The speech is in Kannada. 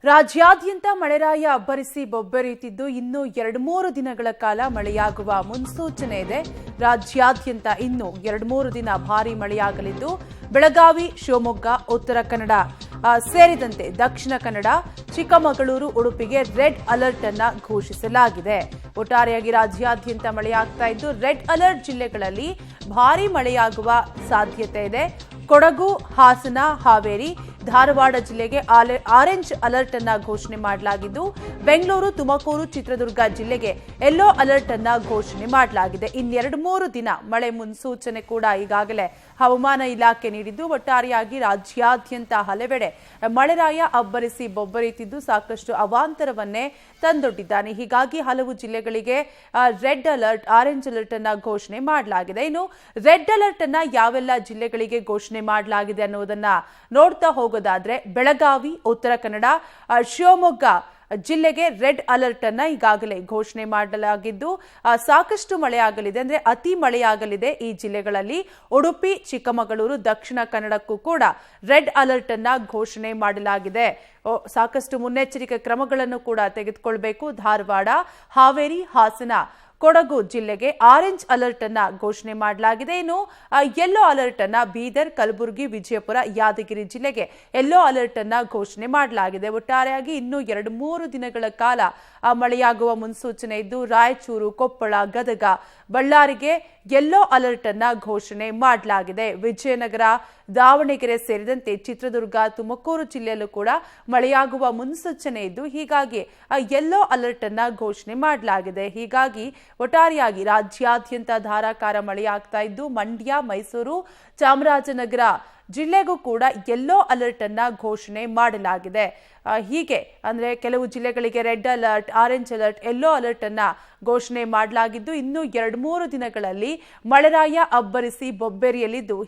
ರಾಜ್ಯಾದ್ಯಂತ ಮಳೆರಾಯ ಅಬ್ಬರಿಸಿ ಬೊಬ್ಬೆರೆಯುತ್ತಿದ್ದು ಇನ್ನು 2-3 ದಿನಗಳ ಕಾಲ ಮಳೆಯಾಗುವ ಮುನ್ಸೂಚನೆ ಇದೆ. ರಾಜ್ಯಾದ್ಯಂತ ಇನ್ನು 2-3 ದಿನ ಭಾರೀ ಮಳೆಯಾಗಲಿದ್ದು ಬೆಳಗಾವಿ, ಶಿವಮೊಗ್ಗ, ಉತ್ತರ ಕನ್ನಡ ಸೇರಿದಂತೆ ದಕ್ಷಿಣ ಕನ್ನಡ, ಚಿಕ್ಕಮಗಳೂರು, ಉಡುಪಿಗೆ ರೆಡ್ ಅಲರ್ಟ್ ಅನ್ನು ಘೋಷಿಸಲಾಗಿದೆ. ಒಟ್ಟಾರೆಯಾಗಿ ರಾಜ್ಯಾದ್ಯಂತ ಮಳೆಯಾಗ್ತಾ ಇದ್ದು ರೆಡ್ ಅಲರ್ಟ್ ಜಿಲ್ಲೆಗಳಲ್ಲಿ ಭಾರೀ ಮಳೆಯಾಗುವ ಸಾಧ್ಯತೆ ಇದೆ. ಕೊಡಗು, ಹಾಸನ, ಹಾವೇರಿ, ಧಾರವಾಡ ಜಿಲ್ಲೆಗೆ ಆರೆಂಜ್ ಅಲರ್ಟ್ ಅನ್ನ ಘೋಷಣೆ ಮಾಡಲಾಗಿದ್ದು ಬೆಂಗಳೂರು, ತುಮಕೂರು, ಚಿತ್ರದುರ್ಗ ಜಿಲ್ಲೆಗೆ ಯೆಲ್ಲೋ ಅಲರ್ಟ್ ಅನ್ನ ಘೋಷಣೆ ಮಾಡಲಾಗಿದೆ. ಇನ್ನೆರಡು 3 ದಿನ ಮಳೆ ಮುನ್ಸೂಚನೆ ಕೂಡ ಈಗಾಗಲೇ ಹವಾಮಾನ ಇಲಾಖೆ ನೀಡಿದ್ದು ಒಟ್ಟಾರೆಯಾಗಿ ರಾಜ್ಯಾದ್ಯಂತ ಹಲವೆಡೆ ಮಳೆರಾಯ ಅಬ್ಬರಿಸಿ ಬೊಬ್ಬರಿಯುತ್ತಿದ್ದು ಸಾಕಷ್ಟು ಅವಾಂತರವನ್ನೇ ತಂದೊಡ್ಡಿದ್ದಾನೆ. ಹೀಗಾಗಿ ಹಲವು ಜಿಲ್ಲೆಗಳಿಗೆ ರೆಡ್ ಅಲರ್ಟ್, ಆರೆಂಜ್ ಅಲರ್ಟ್ ಅನ್ನ ಘೋಷಣೆ ಮಾಡಲಾಗಿದೆ. ಇನ್ನು ರೆಡ್ ಅಲರ್ಟ್ ಅನ್ನ ಯಾವೆಲ್ಲ ಜಿಲ್ಲೆಗಳಿಗೆ ಘೋಷಣೆ ಮಾಡಲಾಗಿದೆ ಅನ್ನೋದನ್ನ ನೋಡ್ತಾ ಹೋಗೋದಾದ್ರೆ ಬೆಳಗಾವಿ, ಉತ್ತರ ಕನ್ನಡ, ಶಿವಮೊಗ್ಗ ಜಿಲ್ಲೆಗೆ ರೆಡ್ ಅಲರ್ಟ್ ಅನ್ನ ಈಗಾಗಲೇ ಘೋಷಣೆ ಮಾಡಲಾಗಿದ್ದು ಸಾಕಷ್ಟು ಮಳೆಯಾಗಲಿದೆ, ಅಂದ್ರೆ ಅತಿ ಮಳೆಯಾಗಲಿದೆ ಈ ಜಿಲ್ಲೆಗಳಲ್ಲಿ. ಉಡುಪಿ, ಚಿಕ್ಕಮಗಳೂರು, ದಕ್ಷಿಣ ಕನ್ನಡಕ್ಕೂ ಕೂಡ ರೆಡ್ ಅಲರ್ಟ್ ಅನ್ನ ಘೋಷಣೆ ಮಾಡಲಾಗಿದೆ. ಸಾಕಷ್ಟು ಮುನ್ನೆಚ್ಚರಿಕೆ ಕ್ರಮಗಳನ್ನು ಕೂಡ ತೆಗೆದುಕೊಳ್ಬೇಕು. ಧಾರವಾಡ, ಹಾವೇರಿ, ಹಾಸನ, ಕೊಡಗು ಜಿಲ್ಲೆಗೆ ಆರೆಂಜ್ ಅಲರ್ಟ್ ಅನ್ನ ಘೋಷಣೆ ಮಾಡಲಾಗಿದೆ. ಇನ್ನು ಯೆಲ್ಲೋ ಅಲರ್ಟ್ ಅನ್ನ ಬೀದರ್, ಕಲಬುರಗಿ, ವಿಜಯಪುರ, ಯಾದಗಿರಿ ಜಿಲ್ಲೆಗೆ ಯೆಲ್ಲೋ ಅಲರ್ಟ್ ಅನ್ನ ಘೋಷಣೆ ಮಾಡಲಾಗಿದೆ. ಒಟ್ಟಾರೆಯಾಗಿ ಇನ್ನು 2-3 ದಿನಗಳ ಕಾಲ ಮಳೆಯಾಗುವ ಮುನ್ಸೂಚನೆ ಇದ್ದು ರಾಯಚೂರು, ಕೊಪ್ಪಳ, ಗದಗ, ಬಳ್ಳಾರಿಗೆ ಯೆಲ್ಲೋ ಅಲರ್ಟ್ ಅನ್ನ ಘೋಷಣೆ ಮಾಡಲಾಗಿದೆ. ವಿಜಯನಗರ, ದಾವಣಗೆರೆ ಸೇರಿದಂತೆ ಚಿತ್ರದುರ್ಗ, ತುಮಕೂರು ಜಿಲ್ಲೆಯಲ್ಲೂ ಕೂಡ ಮಳೆಯಾಗುವ ಮುನ್ಸೂಚನೆ ಇದ್ದು ಹೀಗಾಗಿ ಯೆಲ್ಲೋ ಅಲರ್ಟ್ ಅನ್ನ ಘೋಷಣೆ ಮಾಡಲಾಗಿದೆ. ಹೀಗಾಗಿ ಒಟ್ಟಾರೆಯಾಗಿ ರಾಜ್ಯಾದ್ಯಂತ ಧಾರಾಕಾರ ಮಳೆಯಾಗ್ತಾ ಇದ್ದು ಮಂಡ್ಯ, ಮೈಸೂರು, ಚಾಮರಾಜನಗರ ಜಿಲ್ಲೆಗೂ ಕೂಡ ಯೆಲ್ಲೋ ಅಲರ್ಟ್ ಅನ್ನ ಘೋಷಣೆ ಮಾಡಲಾಗಿದೆ. ಹೀಗೆ ಅಂದ್ರೆ ಕೆಲವು ಜಿಲ್ಲೆಗಳಿಗೆ red alert, orange alert, yellow alert ಅನ್ನ ಘೋಷಣೆ ಮಾಡಲಾಗಿದ್ದು ಇನ್ನು 2-3 ದಿನಗಳಲ್ಲಿ ಮಳೆರಾಯ ಅಬ್ಬರಿಸಿ ಬೊಬ್ಬೆರೆಯಲಿದ್ದು